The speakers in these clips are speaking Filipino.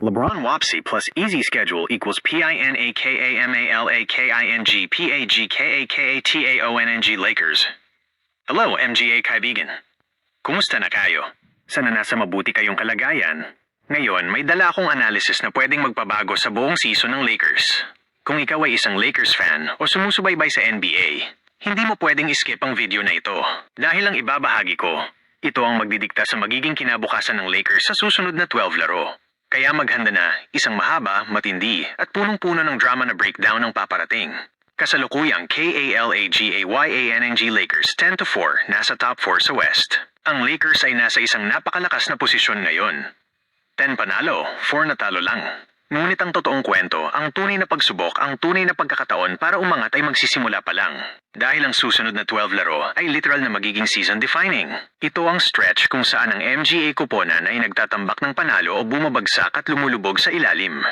LeBron Wapsie plus easy schedule equals PINAKAMALAKING Lakers. Hello, MGA kaibigan. Kumusta na kayo? Sana nasa mabuti kayong kalagayan. Ngayon, may dala akong analysis na pwedeng magpabago sa buong season ng Lakers. Kung ikaw ay isang Lakers fan o sumusubaybay sa NBA, hindi mo pwedeng skip ang video na ito. Dahil ang ibabahagi ko, ito ang magdidikta sa magiging kinabukasan ng Lakers sa susunod na 12 laro. Kaya maghanda na, isang mahaba, matindi, at punong-puno ng drama na breakdown ng paparating. Kasalukuyang KALAGAYANNG Lakers 10-4 nasa top 4 sa West. Ang Lakers ay nasa isang napakalakas na posisyon ngayon. 10 panalo, 4 natalo lang. Ngunit ang totoong kwento, ang tunay na pagsubok, ang tunay na pagkakataon para umangat ay magsisimula pa lang. Dahil ang susunod na 12 laro ay literal na magiging season-defining. Ito ang stretch kung saan ang MGA kuponan ay nagtatambak ng panalo o bumabagsak at lumulubog sa ilalim.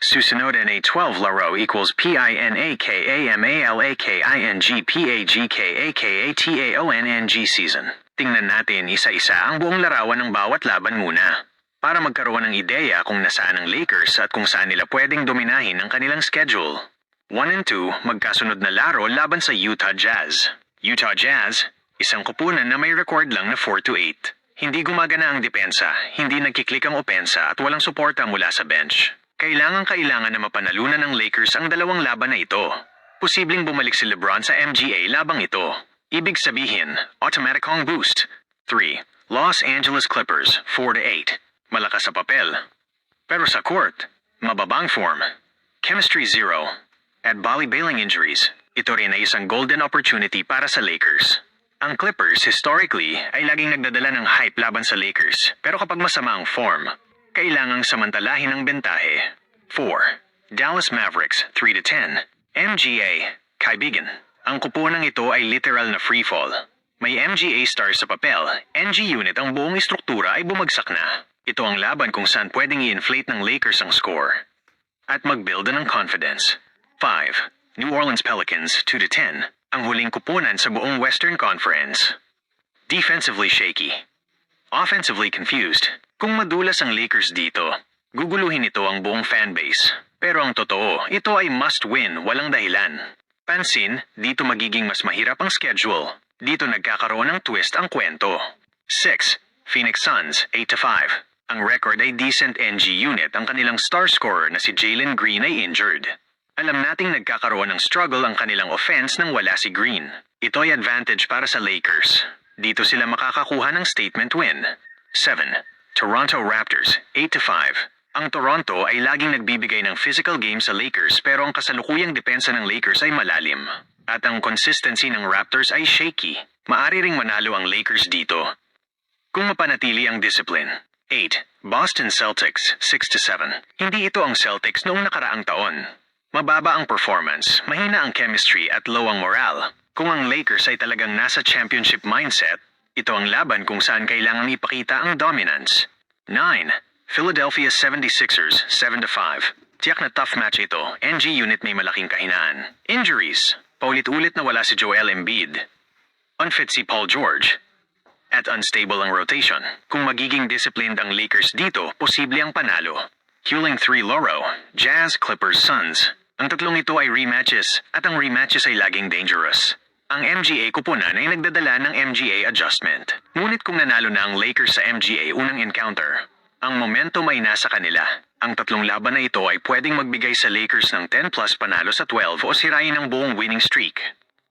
Susunod na 12 laro equals PINAKAMALAKINGPAGKAKATAONNG season. Tingnan natin isa-isa ang buong larawan ng bawat laban muna. Para magkaroon ng ideya kung nasaan ang Lakers at kung saan nila pwedeng dominahin ang kanilang schedule. 1 and 2, magkasunod na laro laban sa Utah Jazz. Utah Jazz, isang kupunan na may record lang na 4-8. Hindi gumagana ang depensa, hindi nagkiklik ang opensa at walang suporta mula sa bench. Kailangan na mapanalunan ng Lakers ang dalawang laban na ito. Posibleng bumalik si LeBron sa MGA labang ito. Ibig sabihin, automatic hong boost. 3. Los Angeles Clippers, 4-8. Malakas sa papel. Pero sa court, mababang form. Chemistry zero. At bali-bailing injuries, ito rin ay isang golden opportunity para sa Lakers. Ang Clippers, historically, ay laging nagdadala ng hype laban sa Lakers. Pero kapag masama ang form, kailangang samantalahin ang bentahe. 4. Dallas Mavericks, 3-10. MGA, kaibigan. Ang kupunang ito ay literal na freefall. May MGA stars sa papel, NG unit ang buong istruktura ay bumagsak na. Ito ang laban kung saan pwedeng i-inflate ng Lakers ang score at mag-build ng confidence. 5. New Orleans Pelicans 2-10, ang huling kupunan sa buong Western Conference. Defensively shaky. Offensively confused. Kung madulas ang Lakers dito, guguluhin ito ang buong fanbase. Pero ang totoo, ito ay must-win, walang dahilan. Pansin, dito magiging mas mahirap ang schedule. Dito nagkakaroon ng twist ang kwento. 6. Phoenix Suns 8-5. Ang record ay decent NG unit, ang kanilang star scorer na si Jalen Green ay injured. Alam nating nagkakaroon ng struggle ang kanilang offense nang wala si Green. Ito ay advantage para sa Lakers. Dito sila makakakuha ng statement win. 7. Toronto Raptors 8-5. Ang Toronto ay laging nagbibigay ng physical game sa Lakers pero ang kasalukuyang depensa ng Lakers ay malalim. At ang consistency ng Raptors ay shaky. Maari ring manalo ang Lakers dito kung mapanatili ang discipline. 8. Boston Celtics 6-7. Hindi ito ang Celtics noong nakaraang taon. Mababa ang performance, mahina ang chemistry at low ang morale. Kung ang Lakers ay talagang nasa championship mindset, ito ang laban kung saan kailangang ipakita ang dominance. 9. Philadelphia 76ers 7-5. Tiyak na tough match ito, NG unit may malaking kahinaan. Injuries, paulit-ulit na wala si Joel Embiid. Unfit si Paul George. At unstable ang rotation. Kung magiging disciplined ang Lakers dito, posible ang panalo. Huling 3 laro, Jazz, Clippers, Suns. Ang tatlong ito ay rematches, at ang rematches ay laging dangerous. Ang MGA kupunan ay nagdadala ng MGA adjustment. Ngunit kung nanalo na ang Lakers sa MGA unang encounter, ang momentum ay nasa kanila. Ang tatlong laban na ito ay pwedeng magbigay sa Lakers ng 10+ panalo sa 12 o sirain ang buong winning streak.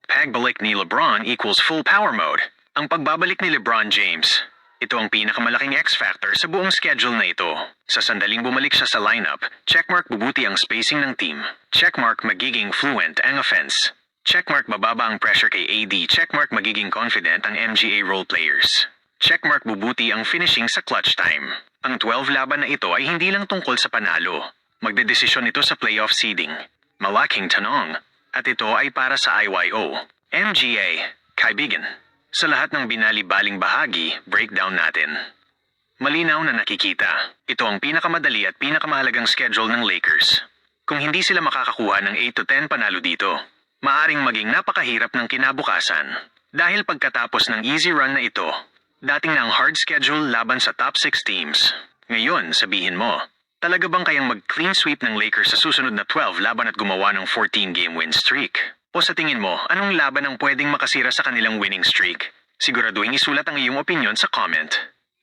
Pagbalik ni LeBron equals full power mode. Ang pagbabalik ni LeBron James, ito ang pinakamalaking X-factor sa buong schedule na ito. Sa sandaling bumalik siya sa lineup, checkmark bubuti ang spacing ng team. Checkmark magiging fluent ang offense. Checkmark bababa ang pressure kay AD. Checkmark magiging confident ang MGA role players. Checkmark bubuti ang finishing sa clutch time. Ang 12 laban na ito ay hindi lang tungkol sa panalo. Magdedesisyon ito sa playoff seeding. Malaking tanong. At ito ay para sa IYO. MGA, kaibigan. Sa lahat ng binali-baling bahagi, breakdown natin. Malinaw na nakikita. Ito ang pinakamadali at pinakamahalagang schedule ng Lakers. Kung hindi sila makakakuha ng 8-10 panalo dito, maaring maging napakahirap ng kinabukasan. Dahil pagkatapos ng easy run na ito, dating na ang hard schedule laban sa top 6 teams. Ngayon, sabihin mo, Talaga bang kayang mag-clean sweep ng Lakers sa susunod na 12 laban at gumawa ng 14-game win streak? O sa tingin mo, anong laban ang pwedeng makasira sa kanilang winning streak? Siguraduhin isulat ang iyong opinion sa comment.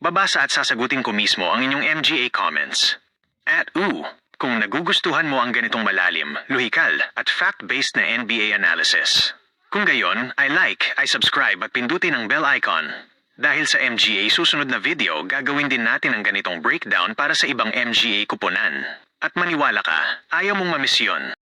Babasa at sasagutin ko mismo ang inyong MGA comments. At kung nagugustuhan mo ang ganitong malalim, luhikal at fact-based na NBA analysis. Kung gayon, I subscribe at pindutin ang bell icon. Dahil sa MGA susunod na video, gagawin din natin ang ganitong breakdown para sa ibang MGA kuponan. At maniwala ka, ayaw mong mamiss yun.